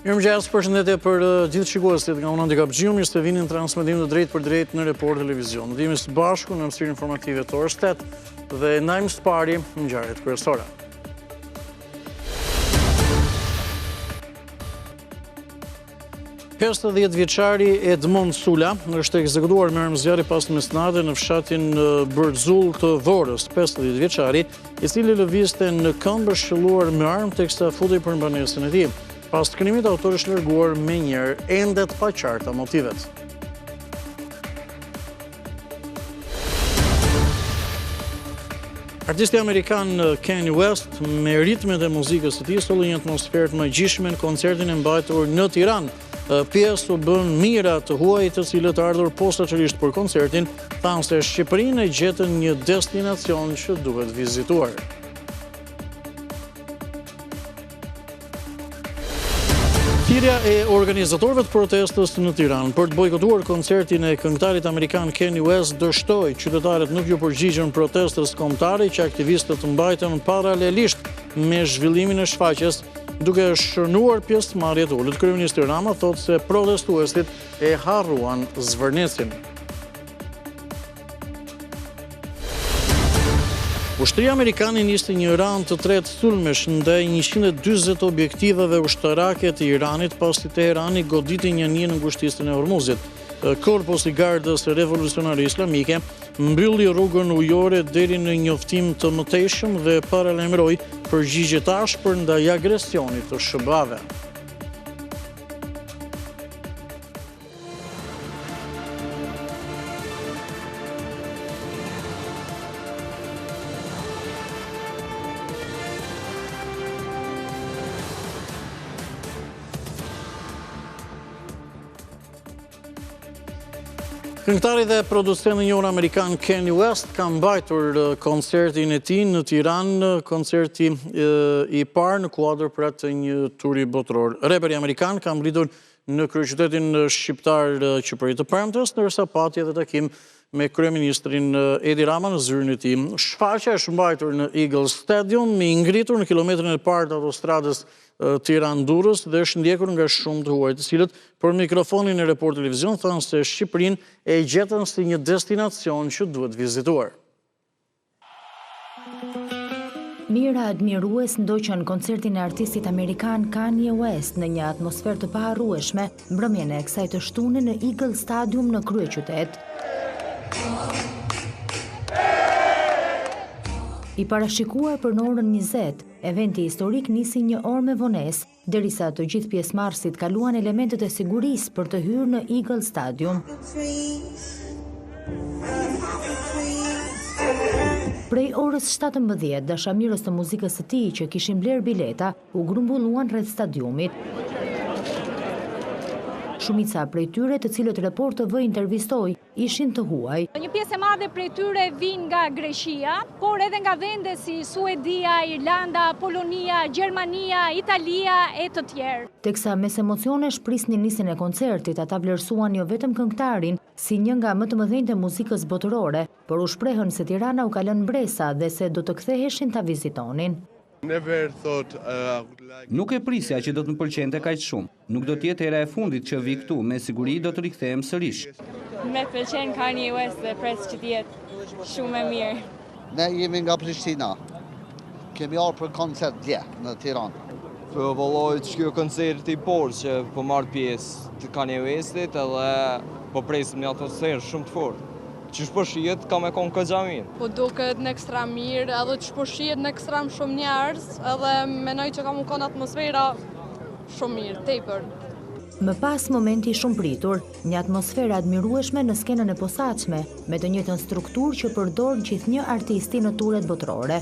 Mirëmëngjes, përshëndetje për gjithë shikuesit nga Unë Handicap Gjiu, mirë se vini në transmetim të drejtë për drejtë në Report Televizion. Ne jemi së bashku në mësimin informative të orës 8 dhe ndajmë së pari ngjarjet kryesore. Pesë 10 vjeçari Edmond Sula është ekzekutuar me armëzjarri pas mesnate në fshatin Bërzull të Vorës. 50 vjeçari, i cili lëvizte në këmbë shëlluar me armë teksa futej për banesën e tij. Pas të krimit, autori është larguar me njërë, ende të paqarta motivet. Artisti amerikan Kanye West, me ritmet e muzikës të tij, solli një atmosferë të magjishme në koncertin e mbajtur në Tiranë. Pjesë u bën mira të huaj të cilët ardhur posaçërisht për koncertin, thanë se Shqipërinë e gjetën një destinacion që duhet vizituar. Thirrja e organizatorëve të protestës në Tiranë për të bojkotuar koncertin e këngëtarit amerikan Kanye West dështoi qytetarët nuk ju përgjigjen protestës kombëtare që aktivistët mbajtën paralelisht me zhvillimin e shfaqjes, duke shënuar pjesëmarrjet e ulët. Kryeministri Rama thotë se protestuesit e harruan zvërnesin. Ushtria amerikane niste një ranë të tretë sulmesh ndaj 140 objektivave ushtarake të Iranit pasi Teherani goditi një anije në ngushtisën e Hormuzit. Korpusi i Gardës Revolucionare Islamike mbylli rrugën ujore deri në njoftim të mëtejshëm dhe paralajmëroi përgjigje të ashpër ndaj agresionit të SBA-ve. Këngëtari dhe producenti i njohur amerikan Kanye West ka mbajtur koncertin e tij në Tiranë, koncerti i parë në kuadër për atë një turi botëror. Reperi amerikan ka mbritur në kryeqytetin shqiptar që prej të premtes, ndërsa pati edhe takim me kryeministrin Edi Rama në zyrën e tij. Shfaqja është mbajtur në Eagle Stadium, i ngritur në kilometrin e parë të autostradës Tiranë-Durrës dhe është ndjekur nga shumë të huaj, të cilët për mikrofonin e Report Televizion thanë se Shqipërinë e gjetën si një destinacion që duhet vizituar. Mira admirues ndoqën koncertin e artistit amerikan Kanye West në një atmosferë të paharrueshme mbrëmjen e kësaj të shtune në Eagle Stadium në kryeqytet. I parashikuar për në orën 20, eventi historik nisi një orë me vonesë, derisa të gjithë pjesëmarrësit kaluan elementet e sigurisë për të hyrë në Eagle Stadium. Prej orës 17, dashamirës të muzikës së tij që kishin bler bileta u grumbulluan rreth stadiumit. Shumica prej tyre, të cilët Report TV intervistoi, ishin të huaj. Një pjesë e madhe prej tyre vijnë nga Greqia, por edhe nga vende si Suedia, Irlanda, Polonia, Gjermania, Italia e të tjerë. Teksa mes emocionesh prisnin nisjen e koncertit, ata vlerësuan jo vetëm këngëtarin si një nga më të mëdhenjtë e muzikës botërore, por u shprehën se Tirana u ka lënë bresa dhe se do të ktheheshin ta vizitonin. Nuk e prisja që do të më pëlqente kaq shumë. Nuk do t'jetë era e fundit që vi këtu, me siguri do të rikthehem sërish. Me pëlqen Kanye West dhe pres që t'jetë shumë e mirë. Ne jemi nga Prishtina. Kemi ardhur për koncert dje në Tiranë. Po vëllai që kjo koncert i parë që po marr pjesë të Kanye Westit edhe po presim një atmosferë shumë të fortë. Që shpërshijet ka me konë këgja mirë. Po duket në ekstra mirë, edhe që shpërshijet në ekstra shumë njerëz, edhe menoj që ka mu konë atmosfera shumë mirë, tepër. Më pas momenti shumë pritur, një atmosferë admirueshme në skenën e posaçme, me të njëjtën strukturë që përdor gjithnjë artisti në turet botërore.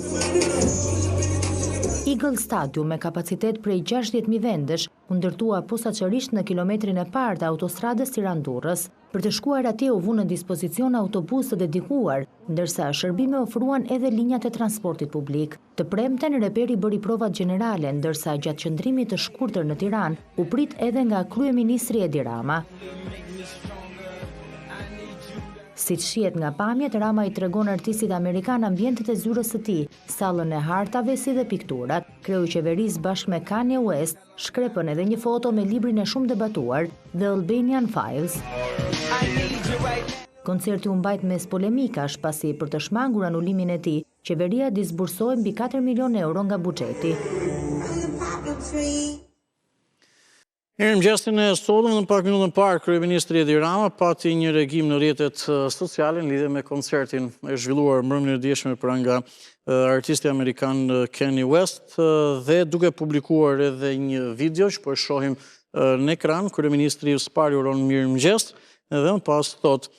Eagle Stadium me kapacitet prej 60.000 vendesh u ndërtua posaçërisht në kilometrin e parë të autostradës Tiranë-Durrës. Për të shkuar atje u vënë në dispozicion autobus të dedikuar, ndërsa shërbime ofruan edhe linjat e transportit publik. Të premten reperi bëri provat gjenerale, ndërsa gjatë qëndrimit të shkurtër në Tiranë u prit edhe nga kryeministri Edi Rama. Si që shihet nga pamjet, Rama i tregon artistit amerikan ambientet e zyrës së tij, sallën e hartave si dhe pikturat. Kreu i qeverisë bashkë me Kanye West shkrepën edhe një foto me librin e shumë debatuar The Albanian Files. Koncerti u mbajt mes polemikash pasi për të shmangur anulimin e tij, qeveria disbursoi mbi 4 milion euro nga buxheti. Mirëmëngjesin e sotëm, në pak minutën parë, kryeministri Edi Rama pati një reagim në rrjetet sociale në lidhje me koncertin e zhvilluar mbrëmjen e dieshme pra nga artisti amerikan Kanye West dhe duke publikuar edhe një video që po e shohim në ekran, kryeministri Spari uron mirëmëngjes dhe më pas thot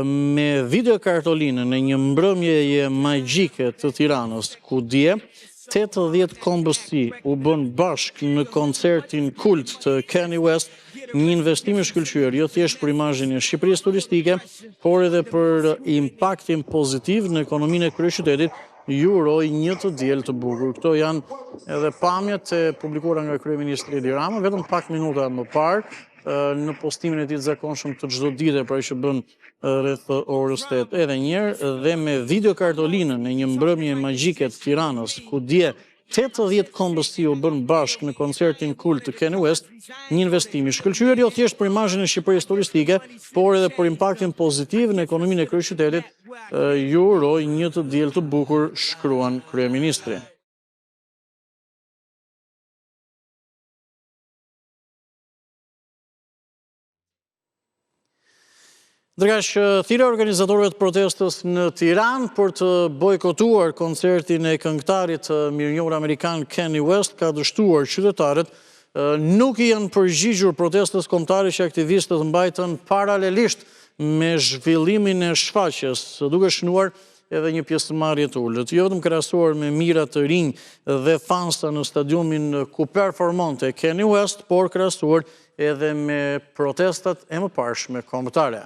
me video kartolinën e një mbrëmjeje magjike të Tiranës ku dje 80 kombësti u bën bashkë në koncertin kult të Kanye West, një investim i shkëlqyer jo thjesht për imazhin e Shqipërisë turistike, por edhe për impaktin pozitiv në ekonominë e kryeqytetit, ju uroj një të diel të bukur. Këto janë edhe pamjet e publikuara nga kryeministri Edi Rama, vetëm pak minuta më parë, në postimin e tij të zakonshëm të çdo dite, pra që bën rreth orës 8. Edhe njerë dhe me video kartolinën e një mbrëmje magjike të Tiranës, ku dje 80 kombësti u bën bashkë në koncertin kult të Kanye West, një investim i shkëlqyer jo thjesht për imazhin e Shqipërisë turistike, por edhe për impaktin pozitiv në ekonominë e kryeqytetit, ju uroj një të diel të bukur, shkruan kryeministri. Ndërkaq, thirrja e organizatorëve të protestës në Tiranë për të bojkotuar koncertin e këngëtarit mirënjohur amerikan Kanye West ka dështuar qytetarët nuk i janë përgjigjur protestës kombëtare që aktivistët mbajtën paralelisht me zhvillimin e shfaqjes, duke shënuar edhe një pjesëmarrje të ulët. Jo vetëm krahasuar me mira të rinj dhe fansa në stadiumin ku performonte Kanye West, por krahasuar edhe me protestat e mëparshme kombëtare.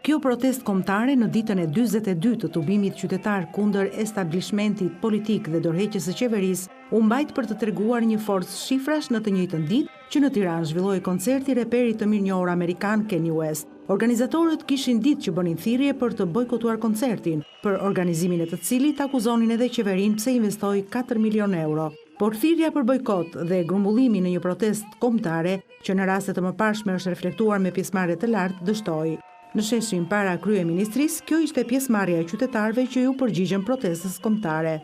Kjo protest kombëtare në ditën e 42 të tubimit qytetar kundër establishmentit politik dhe dorëheqjes së qeverisë u mbajt për të treguar një forcë shifrash në të njëjtën ditë që në Tiranë zhvilloi koncerti reperit të mirënjohur amerikan Kanye West. Organizatorët kishin ditë që bënin thirrje për të bojkotuar koncertin, për organizimin e të cilit akuzonin edhe qeverinë pse investoi 4 milion euro. Por thirrja për bojkot dhe grumbullimi në një protestë kombëtare, që në raste të mëparshme është reflektuar me pjesëmarrje të lartë, dështoi. Në sheshin para kryeministrisë, kjo ishte pjesëmarrja e qytetarëve që ju përgjigjen protestës kombëtare.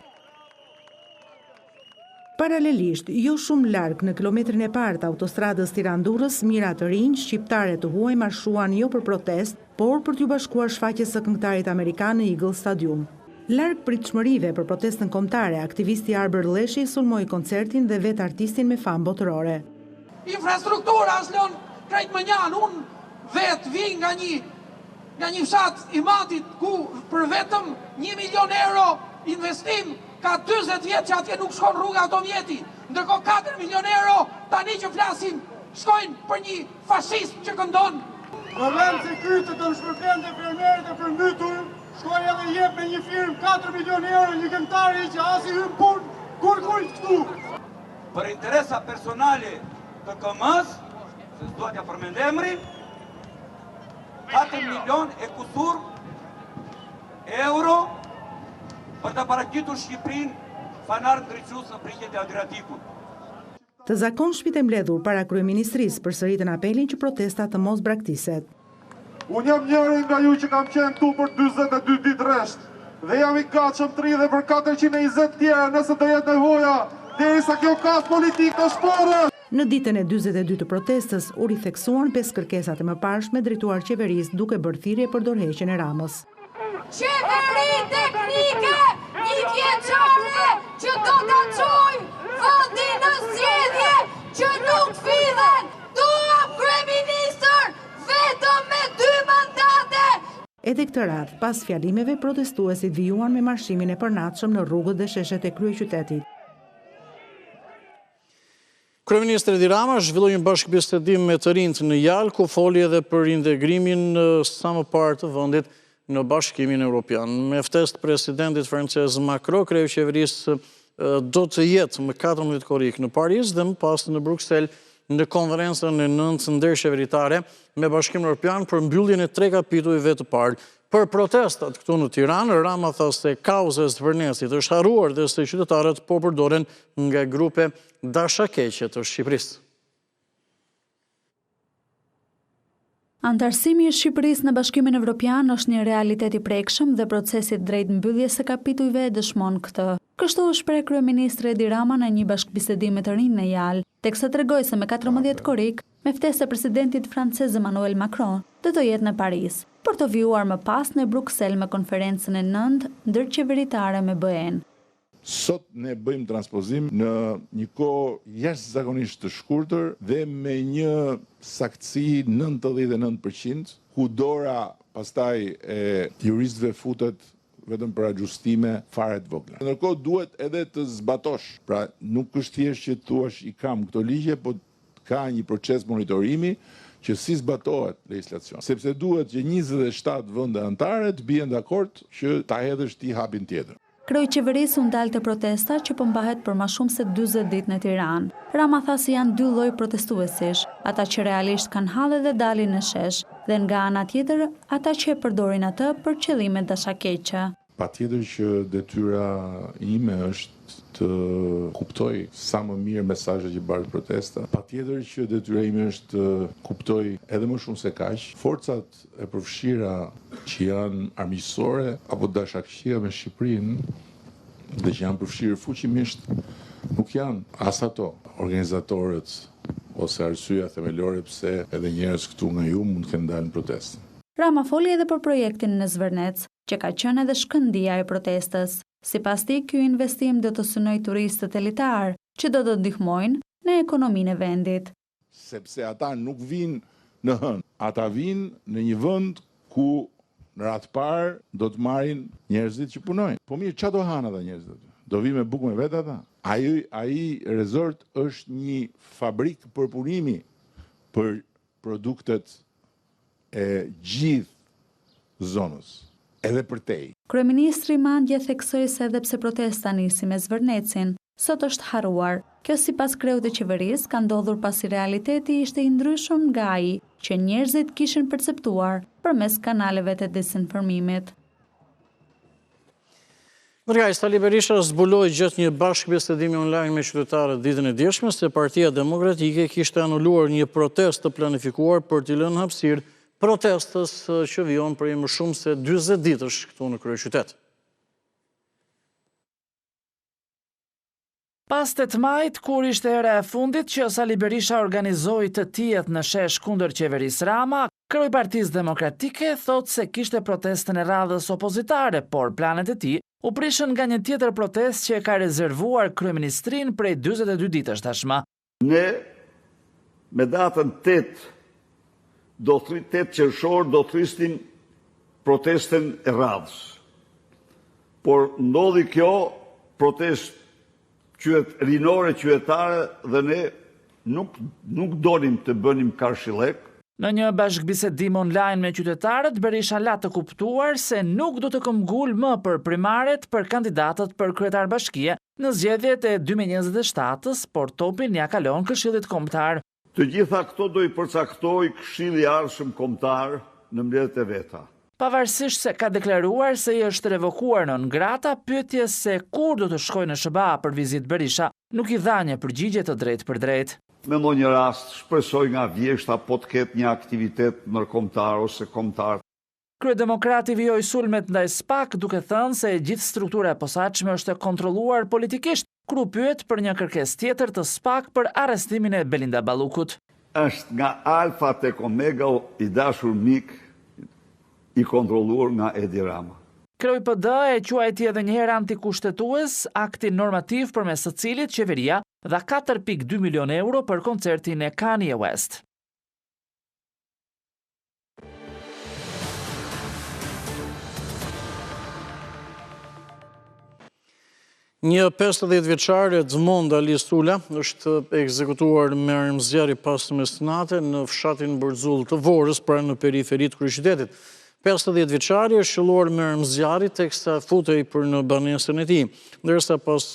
Paralelisht, jo shumë larg në kilometrin e parë të autostradës Tiranë-Durrës, mira të rinj shqiptare të huaj marshuan jo për protestë, por për t'ju bashkuar shfaqjes së këngëtarit amerikan në Eagle Stadium. Larg pritshmërive për protestën kombëtare, aktivisti Arber Leshi sulmoi koncertin dhe vetë artistin me famë botërore. Infrastruktura është lënë krejt mënjan, unë vetë vi nga një fshat i madit ku për vetëm 1 milion euro investim ka 20 vjetë që atje nuk shkon rruga automjeti, ndërkohë 4 milion euro tani që flasim shkojnë për një fashist që këndon. Problem se krytë të shpërblem dhe fermerët e përmbytur, shkoj edhe jep me një firmë 4 milion euro një këngëtari që asi hyn punë kur këtu. Për interesa personale të KM-s, se s'do t'ja përmend emrin, 4 milion e kusur euro për të paraqitur Shqipërinë fanar ndriçues në prikjet e Adriatikut. Të zakonshmit e mbledhur para kryeministrisë përsëritën apelin që protesta të mos braktiset. Unë jam njëri nga ju që kam qenë këtu për 42 ditë rresht dhe jam i gatshëm të rri dhe për 420 tjera nëse do jetë nevoja derisa kjo kas politik të shporë. Në ditën e 42 të protestës, u ritheksuan 5 kërkesat e mëparshme drejtuar qeverisë duke bërë thirrje për dorëheqjen e Ramës. Qeveri teknike, një vjeçare që do të çojë vendin në zgjedhje që nuk fidhen, duam kryeministër vetëm me 2 mandate. Edhe këtë radhë, pas fjalimeve, protestuesit vijuan me marshimin e përnatshëm në rrugët dhe sheshet e kryeqytetit. Kryeministri Edi Rama zhvilloi një bashkëbisedim me të rinjt në Jalë, ku foli edhe për integrimin sa më parë të vendit në Bashkimin Evropian. Me ftesë të presidentit francez Macron, kreu qeverisë do të jetë më 14 korrik në Paris dhe më pas në Bruxelles në konferencën e 9 ndërqeveritare me Bashkimin Evropian për mbylljen e 3 kapitujve të parë. Për protestat këtu në Tiranë, Rama tha se kauza e Zvërnesit është harruar dhe se qytetarët po përdoren nga grupe dashakeqe të Shqipërisë. Antarësimi i Shqipërisë në Bashkimin Evropian është një realitet i prekshëm dhe procesi drejt mbylljes së kapitujve dëshmon këtë. Kështu u shpreh kryeministri Edi Rama në një bashkëbisedime të rinj në Jalë, teksa tregoi se me 14 korrik, me ftesë e presidentit francez Emmanuel Macron, do të jetë në Paris, për të vjuar më pas në Bruksel me konferencën e 9 ndërqeveritare me BE-n. Sot ne bëjmë transpozim në një kohë jashtëzakonisht të shkurtër dhe me një saktësi 99%, ku dora pastaj e juristëve futet vetëm për ajustime fare të vogla. Ndërkohë duhet edhe të zbatosh. Pra nuk është thjesht që thuash i kam këto ligje, po ka një proces monitorimi që si zbatohet legislacion. Sepse duhet që 27 vende anëtare të bien dakord që ta hedhësh ti hapin tjetër. Kreu i qeverisë u ndal të protesta që po mbahet për më shumë se 40 ditë në Tiranë. Rama tha se janë 2 lloj protestuesish, ata që realisht kanë hallë dhe dalin në shesh, dhe nga ana tjetër ata që e përdorin atë për qëllime dashakeqe. Patjetër që detyra ime është të kuptoj sa më mirë mesazhet që bëhet protesta. Patjetër që detyra ime është të kuptoj edhe më shumë se kaq forcat e përfshira që janë armiqësore apo dashakëqia me Shqipërinë dhe që janë përfshirë fuqimisht nuk janë as ato organizatorët ose arsyeja themelore pse edhe njerëz këtu nga ju mund të kenë dalë në protestë. Rama foli edhe për projektin në Zvërnec, që ka qenë edhe shkëndija e protestës. Sipas tij, ky investim do të synojë turistët elitar, që do të ndihmojnë në ekonominë e vendit. Sepse ata nuk vinë në hënë, ata vinë në një vend ku në radhë parë do të marrin njerëzit që punojnë. Po mirë, çfarë do hanë ata njerëzit? Do vi me bukë me vet ata? Ai resort është një fabrikë përpunimi për produktet e gjithë zonës, edhe për tej. Kryeministri Mandje theksoi se edhe pse protesta nisi me Zvërnecin, sot është harruar. Kjo sipas kreut të qeverisë ka ndodhur pasi realiteti ishte i ndryshëm nga ai që njerëzit kishin perceptuar përmes kanaleve të dezinformimit. Nërgaj, Sali Berisha zbuloi gjatë një bashkëbisedimi online me qytetarët ditën e djeshme se Partia Demokratike kishte anuluar një protestë të planifikuar për t'i lënë hapësirë protestës që vijon për më shumë se 40 ditësh këtu në kryeqytet. Pas 8 majit, kur ishte era e fundit që Sali Berisha organizoi të tijet në shesh kundër qeverisë Rama, kreu i Partisë Demokratike thot se kishte protestën e radhës opozitare, por planet e tij u prishën nga një tjetër protestë që e ka rezervuar kryeministrinë prej 42 ditësh tashmë. Ne me datën 8 qershor do thrisnim protestën e radhës. Por ndodhi kjo protestë rinore qytetare dhe ne nuk donim të bënim karshillek. Në një bashkëbisedim online me qytetarët, Berisha la të kuptuar se nuk do të këmbgul më për primaret për kandidatët për kryetar bashkie në zgjedhjet e 2027-s, por topin ja kalon Këshillit Kombëtar. Të gjitha këto do i përcaktoj Këshilli i Arshëm Kombëtar në mbledhjet e veta. Pavarësisht se ka deklaruar se i është revokuar nën grata, pyetjes se kur do të shkojë në SBA për vizitë Berisha nuk i dha një përgjigje të drejtë për drejtë. Me ndonjë rast shpresoj nga vjeshta po të ketë një aktivitet ndërkombëtar ose kombëtar. Kryedemokrati vijoi sulmet ndaj SPAK duke thënë se gjithë struktura e posaçme është e kontrolluar politikisht, kur u pyet për një kërkesë tjetër të SPAK për arrestimin e Belinda Ballukut. Është nga alfa tek omega i dashur mik i kontrolluar nga Edi Rama. Kreu i PD e quajti edhe një herë antikushtetues aktin normativ përmes së cilit qeveria dha 4.2 milion euro për koncertin e Kanye West. Një 50 vjeçar Edmond Ali Sula është ekzekutuar me armëzjarri pas mesnate në fshatin Bërzull të Vorës, pra në periferit kryeqytetit. 50 vjeçari është shëlluar me armëzjarri teksa futej për në banesën e tij, ndërsa pas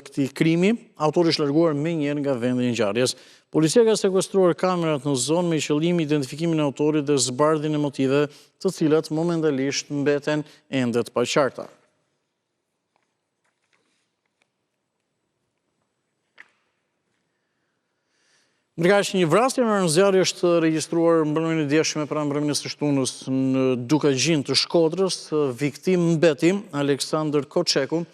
këtij krimi, autori është larguar menjëherë nga vendi i ngjarjes. Policia ka sekuestruar kamerat në zonë me qëllim identifikimin e autorit dhe zbardhjen e motiveve, të cilat momentalisht mbeten ende të paqarta. Ndërkaq një vrasje me rëndzjarje është regjistruar mbrëmjen e djeshme pranë mbrëmjes së shtunës në Dukaqin të Shkodrës. Viktim mbeti Aleksandër Koçeku,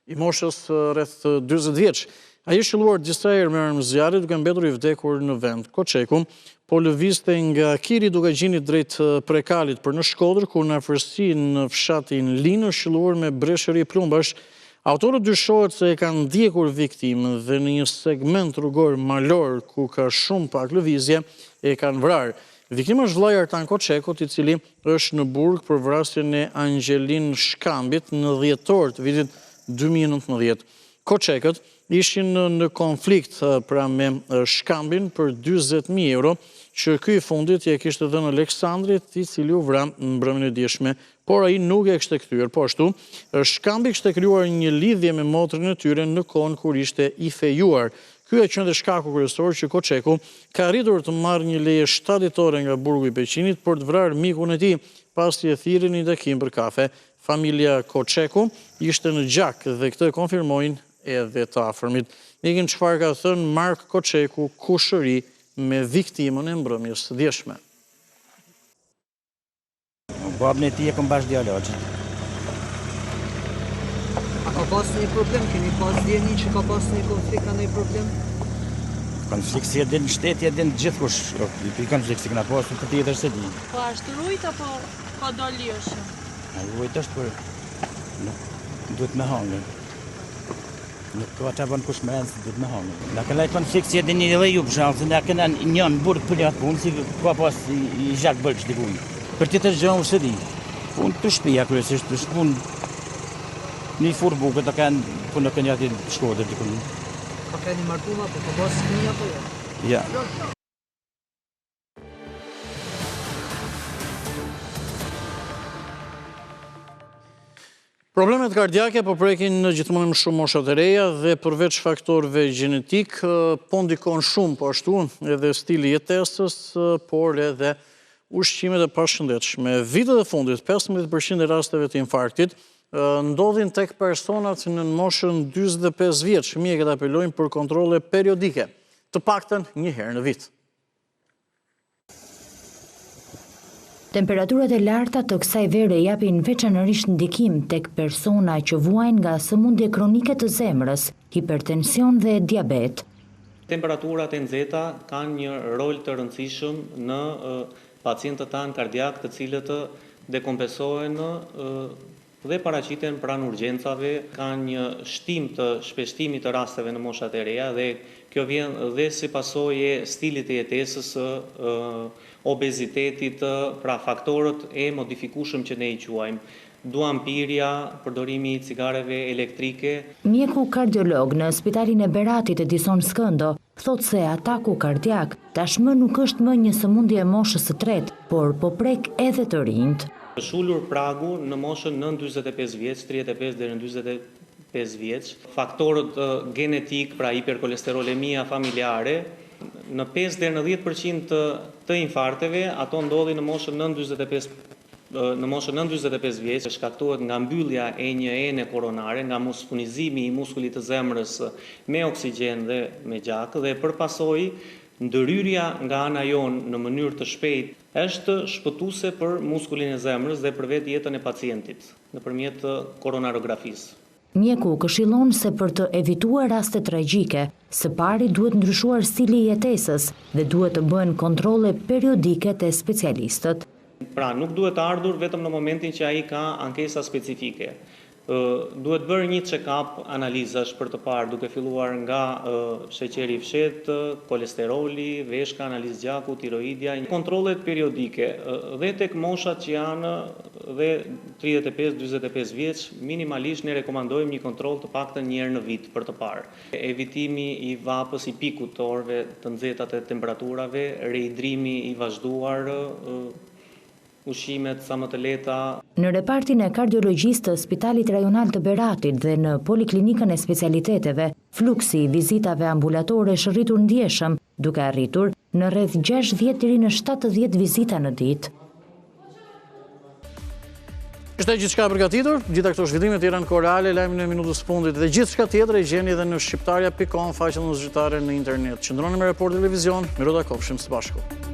i moshës rreth 40 vjeç. Ai është qelluar disa herë me rëndzjarje duke mbetur i vdekur në vend. Koçeku po lëvizte nga Kiri i Dukaqinit drejt Prekalit për në Shkodër, kur në afërsi në fshatin Linë është qelluar me breshëri plumbash. Autorët dyshohet se e kanë ndjekur viktimën dhe në një segment rrugor malor ku ka shumë pak lëvizje e kanë vrarë. Viktima është vllai Artan Koçekut, i cili është në burg për vrasjen e Angelin Shkambit në dhjetor të vitit 2019. Koçekët ishin në konflikt pra me Shkambin për 40.000 euro që ky i fundit i kishte dhënë Aleksandrit, i cili u vra në mbrëmjen e djeshme, por ai nuk e kishte kthyer. Po ashtu, Shkambi kishte krijuar një lidhje me motrin e tyre në kohën kur ishte i fejuar. Ky e qëndë shkaku kryesor që Koçeku ka arritur të marrë një leje 7 ditore nga burgu i Peqinit për të vrarë mikun e tij pasi e thirrën një takim për kafe. Familja Koçeku ishte në gjak dhe këtë konfirmojnë edhe të afërmit. Njëkin çfarë ka thënë Mark Koçeku, kushëri me viktimën e mbrëmjes së djeshme. Babën e tij e kam bash dialogjin. A ka pas një problem? Keni pas djeni që ka pas një konflikt, ka një problem? Konflikt si e din në shteti, e din gjithkush. I konflikt si këna pasur për tjetër se di. Po është rujt apo ka dalë lirshë? Rujt është për... Nuk duhet me hangër. Nuk ka që bën kush me rëndë se duhet me hangër. Na ka lajt konflikt si e din edhe ju për shkak se na kena njën burg për atë punë, si ka pas i zhak bërg dikujt. Për tjetër gjë unë se di. Punë të shtëpia kryesisht, është punë një furë buke të kanë punë në kënjati Shkodër dikun. Ka keni martuma, po ka pas fëmijë apo jo? Ja. Problemet kardiake po prekin gjithmonë më shumë moshat e reja dhe përveç faktorëve gjenetik, po ndikon shumë po ashtu edhe stili jetesës, por edhe ushqimet e pashëndetshme. Vitet e fundit, 15% e rasteve të infarktit ndodhin tek personat në moshën 45 vjeç. Mjekët apelojnë për kontrole periodike, të paktën një herë në vit. Temperaturat e larta të kësaj vere japin veçanërisht ndikim tek persona që vuajnë nga sëmundje kronike të zemrës, hipertension dhe diabet. Temperaturat e nxehta kanë një rol të rëndësishëm në pacientët tanë kardiak, të cilët dekompensohen dhe paraqiten pranë urgjencave, kanë një shtim të shpeshtimit të rasteve në moshat e reja dhe kjo vjen dhe si pasojë e stilit të jetesës, obezitetit, pra faktorët e modifikueshëm që ne i quajmë. Duampirja, përdorimi i cigareve elektrike. Mjeku kardiolog në Spitalin e Beratit Edison Skëndo thot se ataku kardiak tashmë nuk është më një sëmundje e moshës së tretë, por po prek edhe të rinjt. Është ulur pragu në moshën 9-45 vjeç, 35 deri në 45 vjeç. Faktorët genetik, pra hiperkolesterolemia familjare, në 5 deri në 10% të infarkteve, ato ndodhin në moshën 9-45 vjeç, shkaktohet nga mbyllja e një ene koronare, nga musfunizimi i muskulit të zemrës me oksigjen dhe me gjak, dhe për pasojë ndërhyrja nga ana jon në mënyrë të shpejtë është shpëtuese për muskulin e zemrës dhe për vetë jetën e pacientit nëpërmjet koronarografisë. Mjeku këshillon se për të evituar raste tragjike, së pari duhet ndryshuar stili i jetesës dhe duhet të bëhen kontrolle periodike te specialistët. Pra, nuk duhet ardhur vetëm në momentin që ai ka ankesa specifike. Duhet bërë një check-up analizash për të parë, duke filluar nga sheqeri i fshehtë, kolesteroli, veshka, analizë gjaku, tiroidja, kontrollet periodike dhe tek moshat që janë dhe 35-45 vjeç, minimalisht ne rekomandojmë një kontroll të paktën një herë në vit për të parë. Evitimi i vapës, i pikut të orëve të nxehta të temperaturave, rihidrimi i vazhduar, ushqimet sa më të lehta. Në repartin e kardiologjisë të Spitalit Rajonal të Beratit dhe në Poliklinikën e Specialiteteve, fluksi i vizitave ambulatore është rritur ndjeshëm duke arritur në rreth 60 deri në 70 vizita në ditë. Ishte gjithçka përgatitur, gjitha këto zhvillime të Tiranë Korale, lajmin e minutës fundit dhe gjithçka tjetër e gjeni edhe në shqiptarja.com, faqen zyrtare në internet. Qëndroni me Report Televizion, Miro Dakov, së bashku.